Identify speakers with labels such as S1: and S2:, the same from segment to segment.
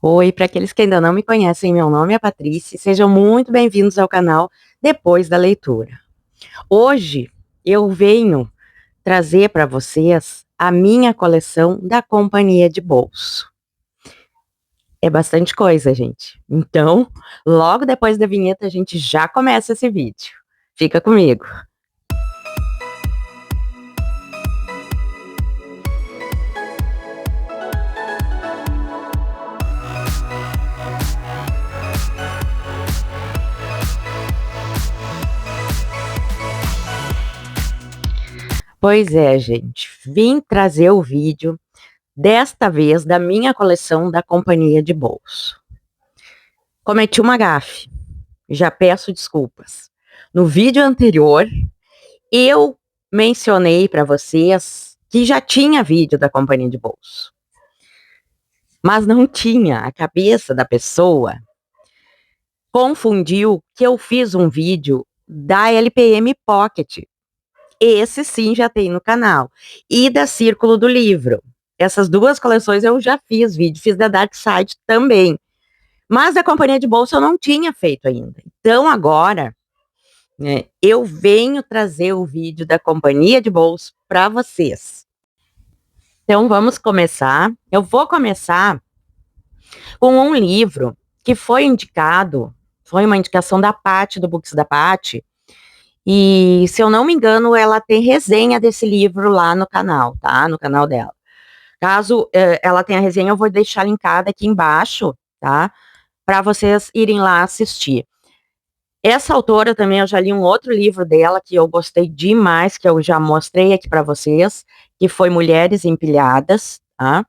S1: Oi, para aqueles que ainda não me conhecem, meu nome é Patrícia e sejam muito bem-vindos ao canal Depois da Leitura. Hoje eu venho trazer para vocês a minha coleção da Companhia de Bolso. É bastante coisa, gente. Então, logo depois da vinheta, a gente já começa esse vídeo. Fica comigo. Pois é, gente. Vim trazer o vídeo, desta vez, da minha coleção da Companhia de Bolso. Cometi uma gafe. Já peço desculpas. No vídeo anterior, eu mencionei para vocês que já tinha vídeo da Companhia de Bolso, mas não tinha. A cabeça da pessoa confundiu que eu fiz um vídeo da LPM Pocket. Esse sim já tem no canal. E da Círculo do Livro. Essas duas coleções eu já fiz vídeo. Fiz da Dark Side também. Mas da Companhia de Bolso eu não tinha feito ainda. Então agora, né, eu venho trazer o vídeo da Companhia de Bolso para vocês. Então vamos começar. Eu vou começar com um livro que foi indicado, foi uma indicação da Paty, do Books da Paty, e se eu não me engano, ela tem resenha desse livro lá no canal, tá? No canal dela. Caso ela tenha resenha, eu vou deixar linkada aqui embaixo, tá? Para vocês irem lá assistir. Essa autora também, eu já li um outro livro dela que eu gostei demais, que eu já mostrei aqui para vocês, que foi Mulheres Empilhadas, tá?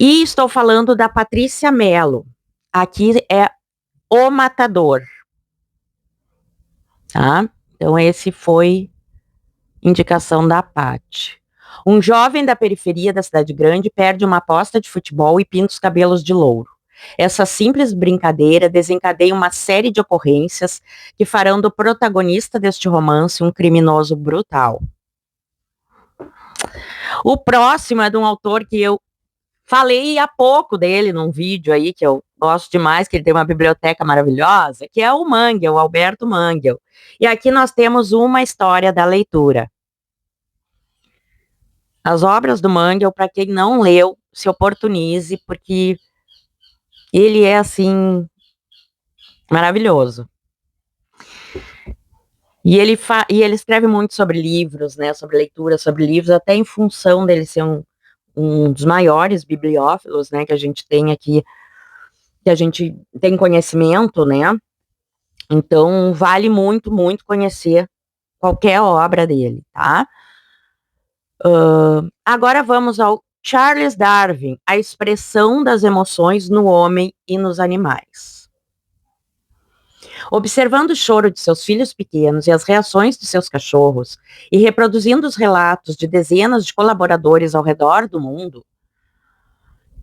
S1: E estou falando da Patrícia Mello. Aqui é O Matador, tá? Então esse foi indicação da Paty. Um jovem da periferia da cidade grande perde uma aposta de futebol e pinta os cabelos de louro. Essa simples brincadeira desencadeia uma série de ocorrências que farão do protagonista deste romance um criminoso brutal. O próximo é de um autor que eu falei há pouco dele num vídeo aí, que eu gosto demais, que ele tem uma biblioteca maravilhosa, que é o Mangel, o Alberto Mangel. E aqui nós temos uma história da leitura. As obras do Mangel, para quem não leu, se oportunize, porque ele é, assim, maravilhoso. E ele escreve muito sobre livros, né, sobre leitura, sobre livros, até em função dele ser um dos maiores bibliófilos, né, que a gente tem aqui, que a gente tem conhecimento, né, então vale muito, muito conhecer qualquer obra dele, tá? Agora vamos ao Charles Darwin, a expressão das emoções no homem e nos animais. Observando o choro de seus filhos pequenos e as reações de seus cachorros, e reproduzindo os relatos de dezenas de colaboradores ao redor do mundo,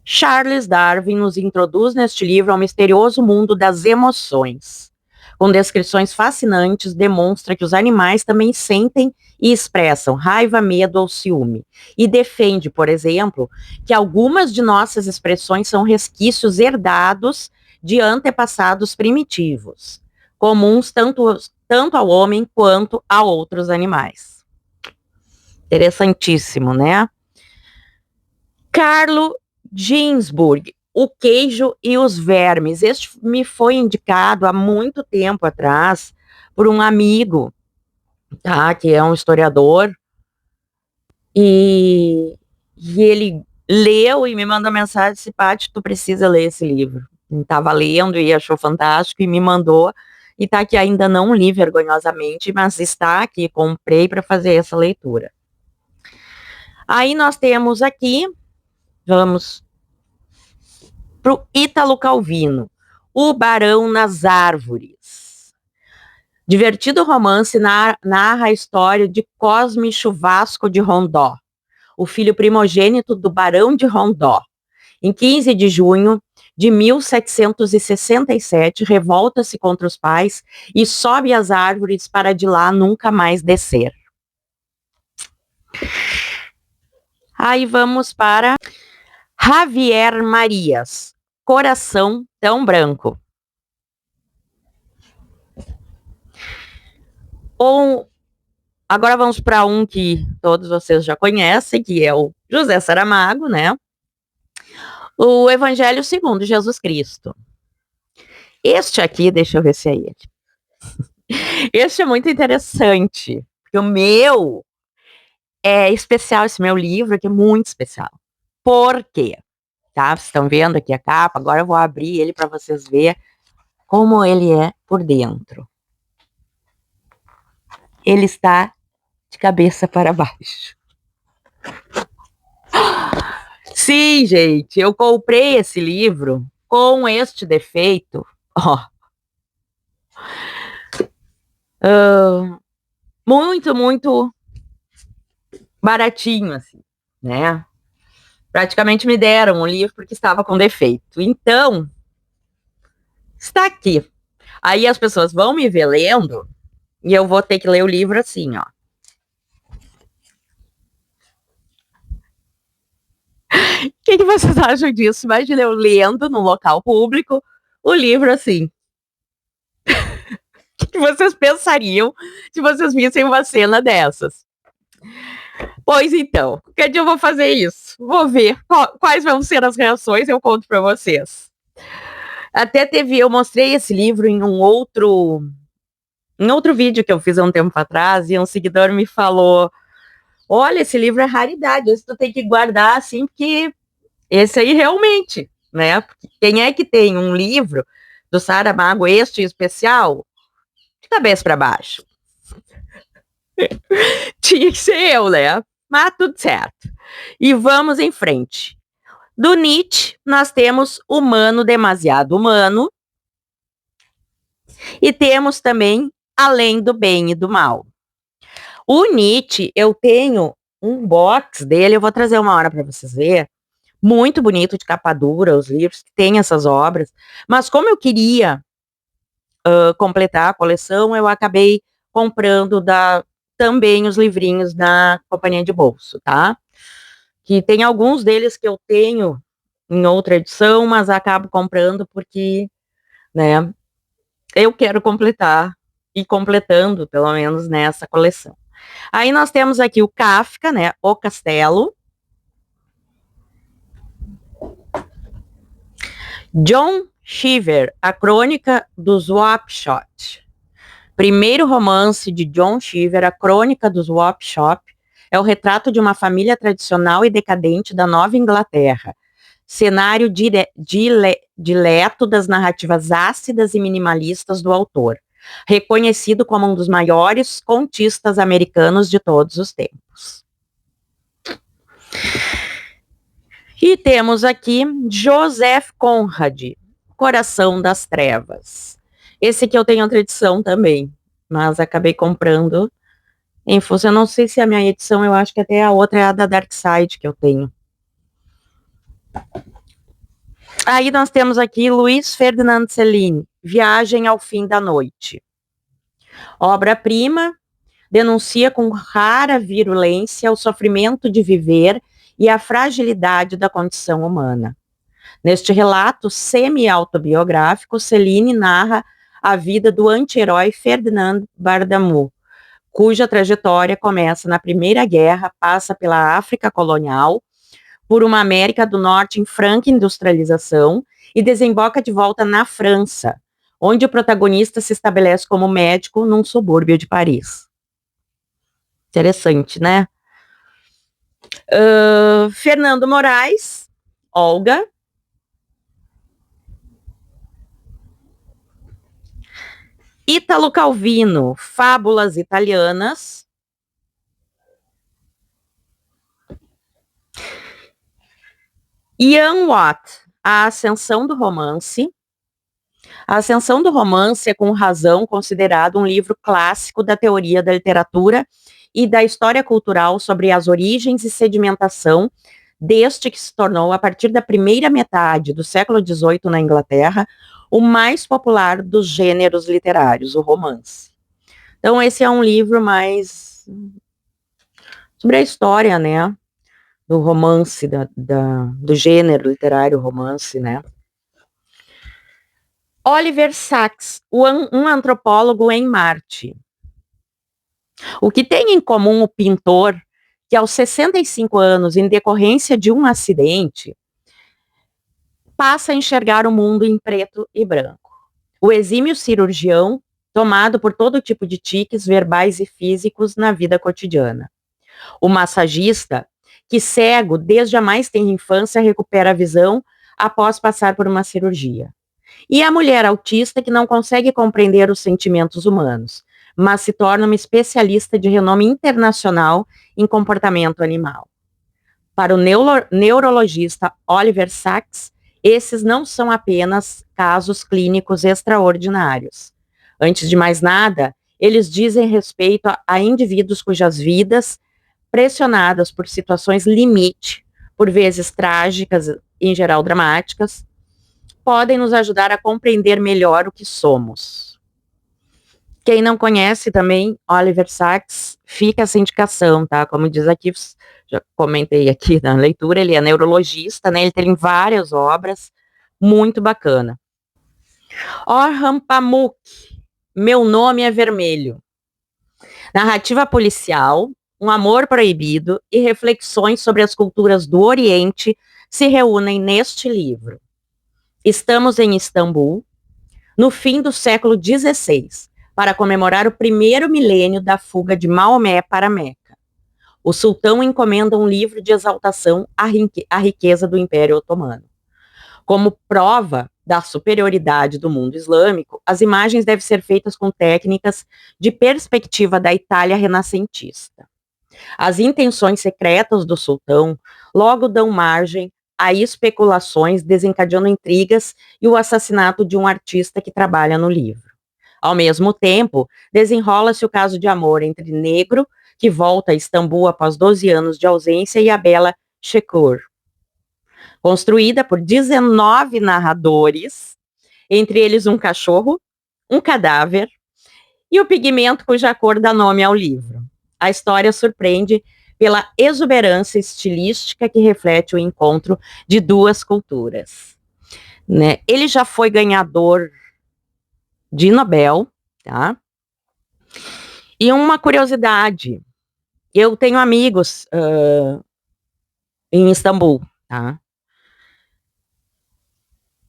S1: Charles Darwin nos introduz neste livro ao misterioso mundo das emoções. Com descrições fascinantes, demonstra que os animais também sentem e expressam raiva, medo ou ciúme. E defende, por exemplo, que algumas de nossas expressões são resquícios herdados de antepassados primitivos, comuns tanto ao homem quanto a outros animais. Interessantíssimo, né? Carlo Ginzburg, O Queijo e os Vermes. Este me foi indicado há muito tempo atrás por um amigo, tá, que é um historiador, e ele leu e me mandou mensagem, disse, Paty, tu precisa ler esse livro. Estava lendo e achou fantástico e me mandou, e tá aqui, ainda não li vergonhosamente, mas está aqui, comprei para fazer essa leitura. Aí nós temos aqui, vamos para o Ítalo Calvino, O Barão nas Árvores. Divertido romance narra a história de Cosme Chuvasco de Rondó, o filho primogênito do Barão de Rondó. Em 15 de junho de 1767, revolta-se contra os pais e sobe às árvores para de lá nunca mais descer. Aí vamos para Javier Marias, Coração Tão Branco. Agora vamos para um que todos vocês já conhecem, que é o José Saramago, né? O Evangelho segundo Jesus Cristo. Este aqui, deixa eu ver se é ele. Este é muito interessante, porque o meu é especial, esse meu livro aqui é muito especial. Por quê? Tá? Vocês estão vendo aqui a capa, agora eu vou abrir ele para vocês verem como ele é por dentro. Ele está de cabeça para baixo. Sim, gente, eu comprei esse livro com este defeito, ó. Muito, muito baratinho, assim, né? Praticamente me deram o livro porque estava com defeito. Então, está aqui. Aí as pessoas vão me ver lendo e eu vou ter que ler o livro assim, ó. O que vocês acham disso? Imagina eu lendo num local público o livro assim. O que vocês pensariam se vocês vissem uma cena dessas? Pois então, que dia eu vou fazer isso? Vou ver quais vão ser as reações, eu conto para vocês. Até eu mostrei esse livro em outro vídeo que eu fiz há um tempo atrás, e um seguidor me falou: olha, esse livro é raridade, esse tu tem que guardar assim, porque esse aí realmente, né? Quem é que tem um livro do Saramago, este especial, de cabeça para baixo? Tinha que ser eu, né? Mas tudo certo. E vamos em frente. Do Nietzsche, nós temos Humano Demasiado Humano. E temos também Além do Bem e do Mal. O Nietzsche, eu tenho um box dele, eu vou trazer uma hora para vocês verem. Muito bonito, de capa dura, os livros que tem essas obras. Mas como eu queria completar a coleção, eu acabei comprando também os livrinhos da Companhia de Bolso, tá? Que tem alguns deles que eu tenho em outra edição, mas acabo comprando porque, né, eu quero completar e completando, pelo menos, nessa coleção. Aí nós temos aqui o Kafka, né, O Castelo. John Cheever, A Crônica do Swap Shop. Primeiro romance de John Cheever, A Crônica do Swap Shop, é o retrato de uma família tradicional e decadente da Nova Inglaterra. Cenário dileto das narrativas ácidas e minimalistas do autor, reconhecido como um dos maiores contistas americanos de todos os tempos. E temos aqui Joseph Conrad, Coração das Trevas. Esse aqui eu tenho outra edição também, mas acabei comprando em função, eu não sei se é a minha edição, eu acho que até a outra é a da Dark Side que eu tenho. Aí nós temos aqui Luiz Ferdinand Céline, Viagem ao Fim da Noite. Obra-prima, denuncia com rara virulência o sofrimento de viver e a fragilidade da condição humana. Neste relato semi-autobiográfico, Céline narra a vida do anti-herói Ferdinand Bardamu, cuja trajetória começa na Primeira Guerra, passa pela África colonial, por uma América do Norte em franca industrialização e desemboca de volta na França, onde o protagonista se estabelece como médico num subúrbio de Paris. Interessante, né? Fernando Moraes, Olga. Ítalo Calvino, Fábulas Italianas. Ian Watt, A Ascensão do Romance. A Ascensão do Romance é, com razão, considerado um livro clássico da teoria da literatura e da história cultural sobre as origens e sedimentação deste que se tornou, a partir da primeira metade do século XVIII na Inglaterra, o mais popular dos gêneros literários, o romance. Então, esse é um livro mais sobre a história, né, do romance, do gênero literário romance, né. Oliver Sacks, um antropólogo em Marte. O que tem em comum o pintor, que aos 65 anos, em decorrência de um acidente, passa a enxergar o mundo em preto e branco. O exímio cirurgião, tomado por todo tipo de tiques verbais e físicos na vida cotidiana. O massagista, que cego desde a mais tenra infância recupera a visão após passar por uma cirurgia. E a mulher autista que não consegue compreender os sentimentos humanos, mas se torna uma especialista de renome internacional em comportamento animal. Para o neurologista Oliver Sacks, esses não são apenas casos clínicos extraordinários. Antes de mais nada, eles dizem respeito a indivíduos cujas vidas, pressionadas por situações limite, por vezes trágicas, em geral dramáticas, podem nos ajudar a compreender melhor o que somos. Quem não conhece também Oliver Sacks, fica essa indicação, tá? Como diz aqui, já comentei aqui na leitura, ele é neurologista, né? Ele tem várias obras, muito bacana. Orhan Pamuk, Meu Nome é Vermelho. Narrativa policial, um amor proibido e reflexões sobre as culturas do Oriente se reúnem neste livro. Estamos em Istambul, no fim do século XVI, para comemorar o primeiro milênio da fuga de Maomé para Meca. O sultão encomenda um livro de exaltação à riqueza do Império Otomano. Como prova da superioridade do mundo islâmico, as imagens devem ser feitas com técnicas de perspectiva da Itália renascentista. As intenções secretas do sultão logo dão margem a especulações, desencadeando intrigas e o assassinato de um artista que trabalha no livro. Ao mesmo tempo, desenrola-se o caso de amor entre negro, que volta a Istambul após 12 anos de ausência, e a bela Shekur. Construída por 19 narradores, entre eles um cachorro, um cadáver e o pigmento cuja cor dá nome ao livro. A história surpreende pela exuberância estilística que reflete o encontro de duas culturas. Né? Ele já foi ganhador de Nobel, tá? E uma curiosidade, eu tenho amigos em Istambul, tá?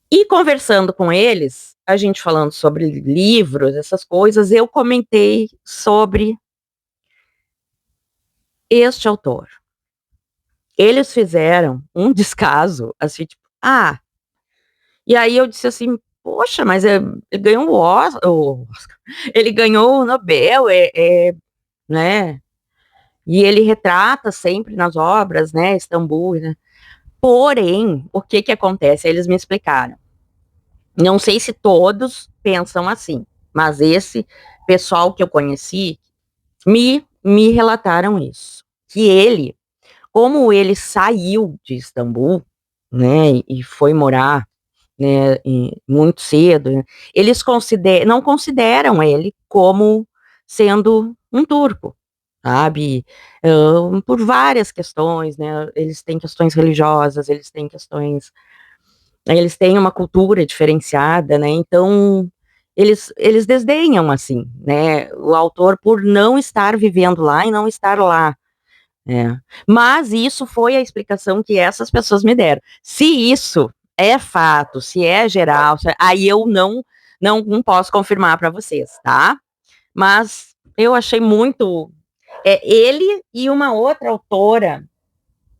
S1: E conversando com eles, a gente falando sobre livros, essas coisas, eu comentei sobre este autor. Eles fizeram um descaso, assim, tipo, e aí eu disse assim, poxa, mas ele ganhou o Oscar, ele ganhou o Nobel, né, e ele retrata sempre nas obras, né, Istambul, né, porém, o que que acontece? Eles me explicaram, não sei se todos pensam assim, mas esse pessoal que eu conheci, me relataram isso, que ele, como ele saiu de Istambul, né, e foi morar, né, muito cedo, né, eles não consideram ele como sendo um turco, sabe, por várias questões, né, eles têm questões religiosas, eles têm uma cultura diferenciada, né, então eles desdenham, assim, né, o autor por não estar vivendo lá e não estar lá. Mas isso foi a explicação que essas pessoas me deram. Se isso é fato, se é geral, aí eu não posso confirmar para vocês, tá? Mas eu achei muito. Ele e uma outra autora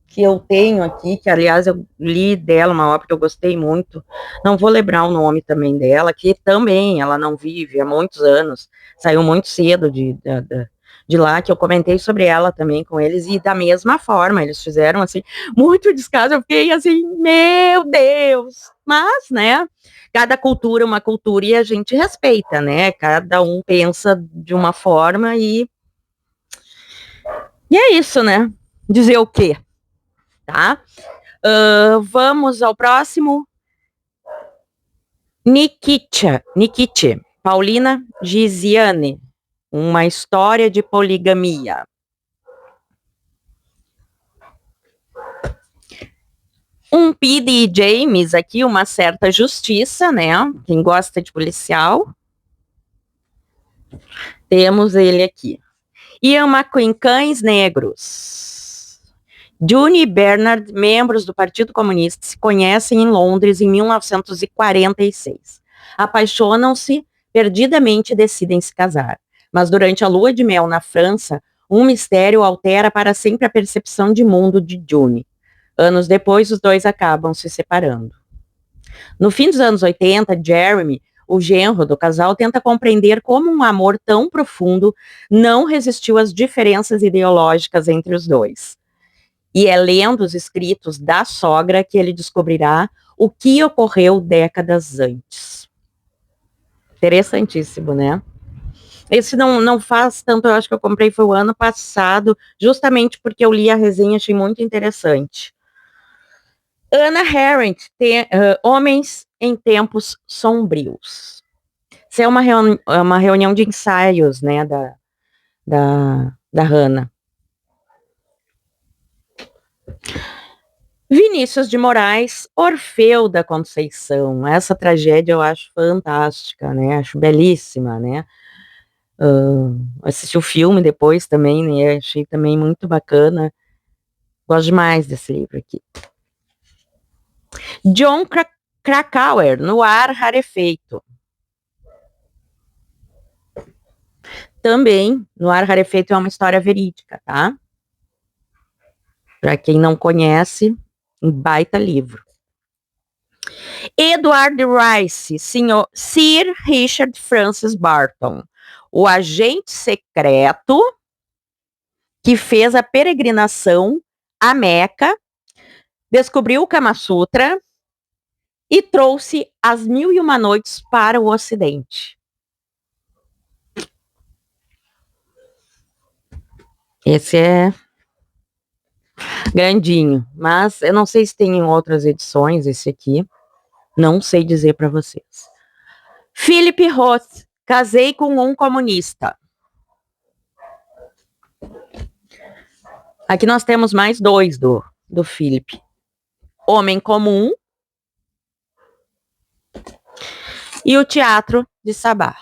S1: que eu tenho aqui, que aliás eu li dela uma obra que eu gostei muito, não vou lembrar o nome também dela, que também ela não vive há muitos anos, saiu muito cedo de lá, que eu comentei sobre ela também com eles, e da mesma forma, eles fizeram assim, muito descaso, eu fiquei assim, meu Deus, mas, né, cada cultura é uma cultura e a gente respeita, né, cada um pensa de uma forma e é isso, né, dizer o quê? Tá? Vamos ao próximo. Nikiche, Paulina Giziane, uma história de poligamia. Um P.D. James aqui, uma certa justiça, né? Quem gosta de policial. Temos ele aqui. Ian McQueen, Cães Negros. June e Bernard, membros do Partido Comunista, se conhecem em Londres em 1946. Apaixonam-se perdidamente e decidem se casar. Mas durante a lua de mel na França, um mistério altera para sempre a percepção de mundo de June. Anos depois, os dois acabam se separando. No fim dos anos 80, Jeremy, o genro do casal, tenta compreender como um amor tão profundo não resistiu às diferenças ideológicas entre os dois. E é lendo os escritos da sogra que ele descobrirá o que ocorreu décadas antes. Interessantíssimo, né? Esse não faz tanto, eu acho que eu comprei foi o ano passado, justamente porque eu li a resenha, achei muito interessante. Hannah Arendt, Homens em Tempos Sombrios. Isso é uma reunião de ensaios, né, da Hannah. Vinícius de Moraes, Orfeu da Conceição. Essa tragédia eu acho fantástica, né? Acho belíssima, né? Assisti o filme depois também, né? Achei também muito bacana. Gosto demais desse livro aqui. John Krakauer, No Ar Rarefeito. Também, No Ar Rarefeito é uma história verídica, tá? Para quem não conhece, um baita livro. Edward Rice, Sir Richard Francis Barton, o agente secreto que fez a peregrinação a Meca, descobriu o Kama Sutra e trouxe as 1001 Noites para o Ocidente. Esse é grandinho, mas eu não sei se tem em outras edições esse aqui. Não sei dizer para vocês. Philip Roth, Casei com um Comunista. Aqui nós temos mais dois do Philip. Homem Comum e o Teatro de Sabá.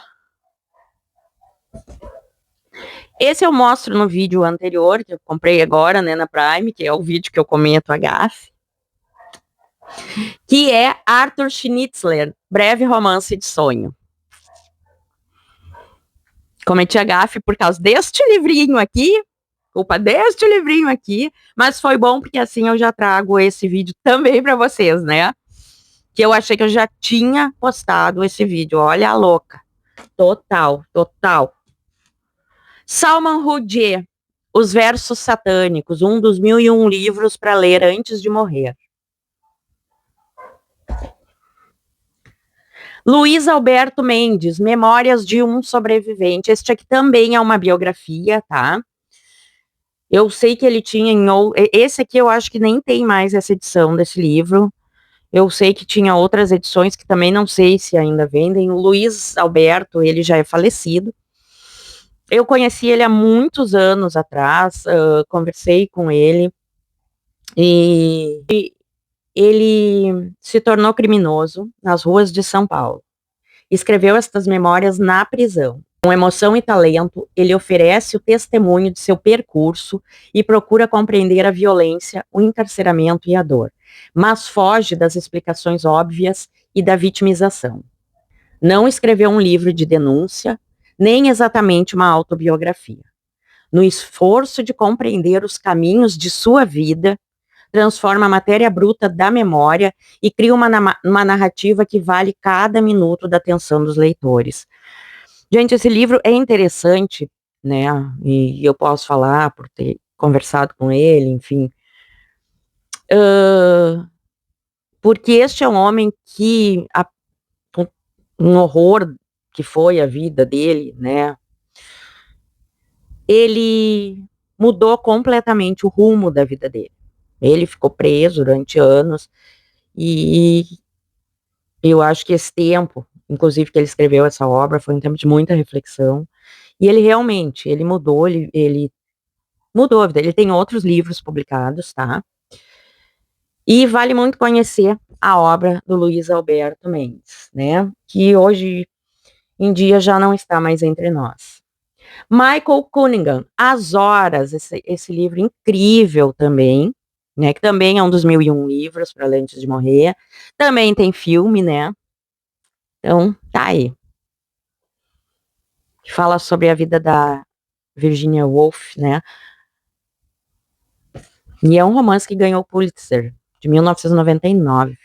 S1: Esse eu mostro no vídeo anterior, que eu comprei agora, né, na Prime, que é o vídeo que eu comento a gafe, que é Arthur Schnitzler, Breve Romance de Sonho. Cometi a gafe por causa deste livrinho aqui, mas foi bom porque assim eu já trago esse vídeo também para vocês, né? Que eu achei que eu já tinha postado esse vídeo. Olha a louca. Total. Salman Rushdie, Os Versos Satânicos, um dos 1001 livros para ler antes de morrer. Luiz Alberto Mendes, Memórias de um Sobrevivente. Este aqui também é uma biografia, tá? Eu sei que ele tinha esse aqui eu acho que nem tem mais essa edição desse livro. Eu sei que tinha outras edições que também não sei se ainda vendem. O Luiz Alberto, ele já é falecido. Eu conheci ele há muitos anos atrás, conversei com ele e ele se tornou criminoso nas ruas de São Paulo. Escreveu estas memórias na prisão. Com emoção e talento, ele oferece o testemunho de seu percurso e procura compreender a violência, o encarceramento e a dor, mas foge das explicações óbvias e da vitimização. Não escreveu um livro de denúncia, nem exatamente uma autobiografia. No esforço de compreender os caminhos de sua vida, transforma a matéria bruta da memória e cria uma narrativa que vale cada minuto da atenção dos leitores. Gente, esse livro é interessante, né? E eu posso falar por ter conversado com ele, enfim. Porque este é um homem que um horror que foi a vida dele, né? Ele mudou completamente o rumo da vida dele. Ele ficou preso durante anos e eu acho que esse tempo, inclusive que ele escreveu essa obra, foi um tempo de muita reflexão. E ele realmente, ele mudou a vida. Ele tem outros livros publicados, tá? E vale muito conhecer a obra do Luiz Alberto Mendes, né? Que hoje em dia já não está mais entre nós. Michael Cunningham, As Horas, esse livro incrível também, né? Que também é um dos 1001 livros para ler antes de morrer. Também tem filme, né? Então, tá aí. Que fala sobre a vida da Virginia Woolf, né? E é um romance que ganhou o Pulitzer, de 1999.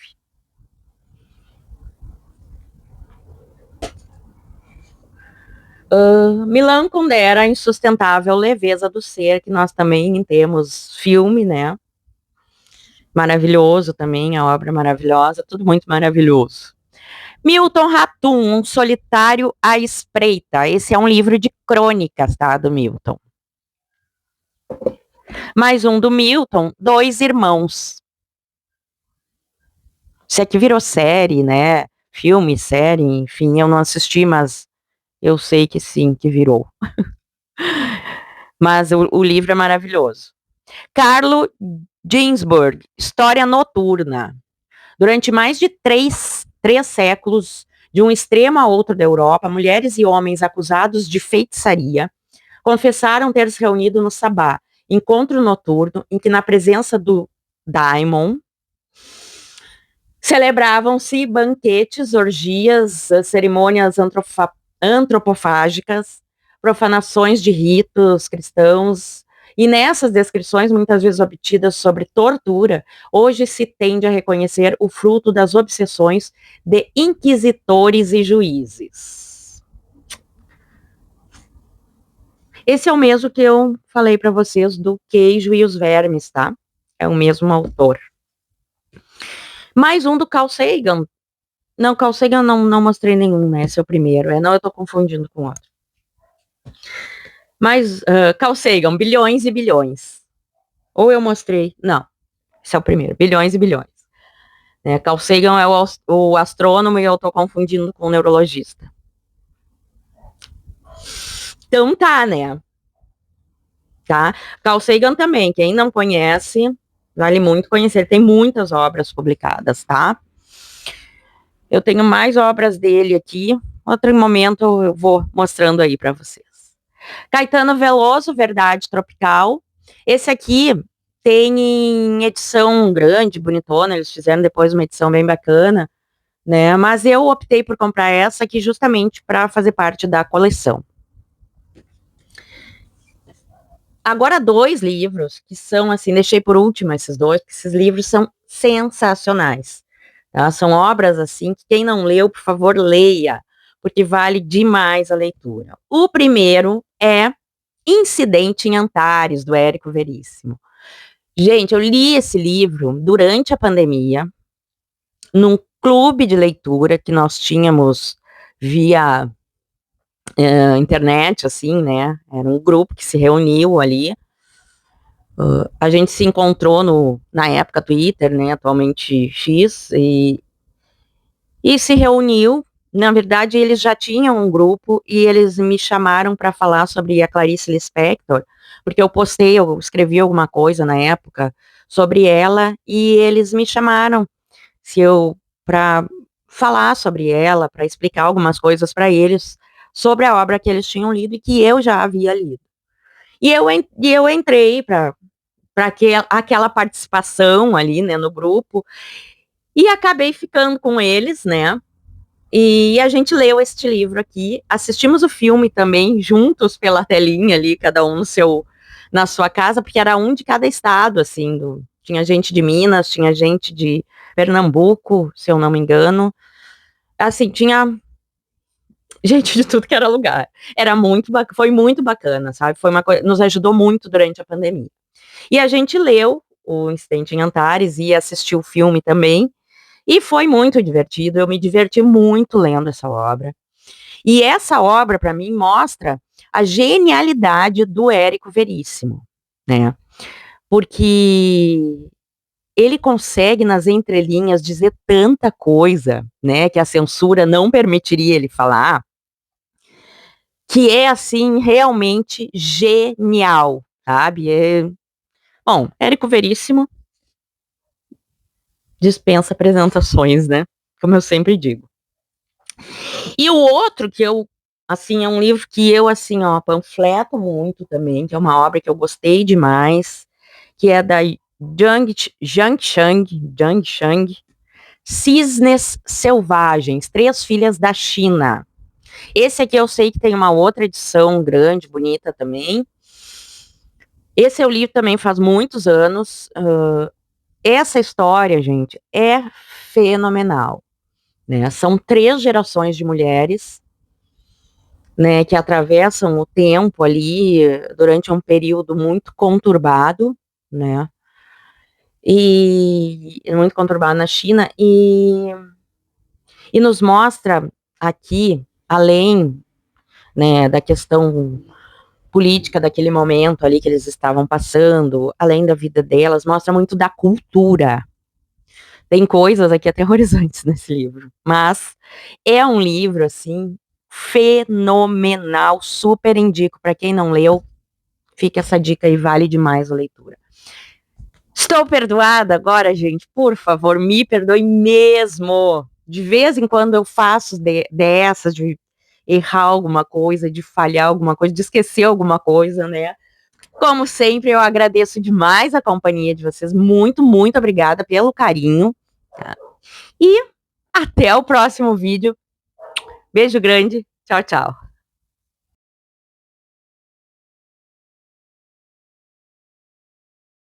S1: Milan Kundera, A Insustentável Leveza do Ser, que nós também temos filme, né? Maravilhoso também, a obra maravilhosa, tudo muito maravilhoso. Milton Ratum, Um Solitário à Espreita. Esse é um livro de crônicas, tá? Do Milton. Mais um do Milton, Dois Irmãos. Isso aqui virou série, né? Filme, série, enfim, eu não assisti, mas eu sei que sim, que virou. Mas o livro é maravilhoso. Carlo Ginzburg, História Noturna. Durante mais de três séculos, de um extremo a outro da Europa, mulheres e homens acusados de feitiçaria confessaram ter se reunido no sabá, encontro noturno em que, na presença do daimon, celebravam-se banquetes, orgias, cerimônias antropofágicas, profanações de ritos cristãos, e nessas descrições, muitas vezes obtidas sobre tortura, hoje se tende a reconhecer o fruto das obsessões de inquisitores e juízes. Esse é o mesmo que eu falei para vocês do Queijo e os Vermes, tá? É o mesmo autor. Mais um do Carl Sagan. Não, Carl Sagan não mostrei nenhum, né? Esse é o primeiro. Não, eu tô confundindo com outro. Mas Carl Sagan, Bilhões e Bilhões. Ou eu mostrei. Não, esse é o primeiro. Bilhões e Bilhões. Carl Sagan é o astrônomo e eu tô confundindo com o neurologista. Então tá, né? Tá? Carl Sagan também, quem não conhece, vale muito conhecer. Tem muitas obras publicadas, tá? Eu tenho mais obras dele aqui. Outro momento eu vou mostrando aí para vocês. Caetano Veloso, Verdade Tropical. Esse aqui tem em edição grande, bonitona. Eles fizeram depois uma edição bem bacana, né? Mas eu optei por comprar essa aqui justamente para fazer parte da coleção. Agora, dois livros que são assim, deixei por último esses dois, porque esses livros são sensacionais. Tá? São obras assim que quem não leu, por favor, leia, porque vale demais a leitura. O primeiro é Incidente em Antares, do Érico Veríssimo. Gente, eu li esse livro durante a pandemia, num clube de leitura que nós tínhamos via internet, assim, né? Era um grupo que se reuniu ali. A gente se encontrou na época Twitter, né? Atualmente X, e se reuniu. Na verdade, eles já tinham um grupo e eles me chamaram para falar sobre a Clarice Lispector, porque eu escrevi alguma coisa na época sobre ela e eles me chamaram para falar sobre ela, para explicar algumas coisas para eles sobre a obra que eles tinham lido e que eu já havia lido. E eu entrei para aquela participação ali, né, no grupo, e acabei ficando com eles, né? E a gente leu este livro aqui, assistimos o filme também, juntos pela telinha ali, cada um na sua casa, porque era um de cada estado, assim, tinha gente de Minas, tinha gente de Pernambuco, se eu não me engano, assim, tinha gente de tudo que era lugar. Era foi muito bacana, sabe? Foi uma coisa, nos ajudou muito durante a pandemia. E a gente leu o Incidente em Antares e assistiu o filme também, e foi muito divertido, eu me diverti muito lendo essa obra. E essa obra, para mim, mostra a genialidade do Érico Veríssimo, né? Porque ele consegue, nas entrelinhas, dizer tanta coisa, né, que a censura não permitiria ele falar, que é, assim, realmente genial, sabe? Bom, Érico Veríssimo dispensa apresentações, né? Como eu sempre digo. E o outro que eu, assim, é um livro que eu, assim, ó, panfleto muito também, que é uma obra que eu gostei demais, que é da Jiang Shang, Cisnes Selvagens, Três Filhas da China. Esse aqui eu sei que tem uma outra edição grande, bonita também. Esse eu li também faz muitos anos. Essa história, gente, é fenomenal, né? São 3 gerações de mulheres, né, que atravessam o tempo ali durante um período muito conturbado, né? E muito conturbado na China e nos mostra aqui, além, né, da questão política daquele momento ali que eles estavam passando, além da vida delas, mostra muito da cultura. Tem coisas aqui aterrorizantes nesse livro, mas é um livro, assim, fenomenal, super indico para quem não leu, fica essa dica aí, vale demais a leitura. Estou perdoada agora, gente, por favor, me perdoe mesmo. De vez em quando eu faço dessas, de errar alguma coisa, de falhar alguma coisa, de esquecer alguma coisa, né? Como sempre, eu agradeço demais a companhia de vocês. Muito, muito obrigada pelo carinho. Tá? E até o próximo vídeo. Beijo grande. Tchau, tchau.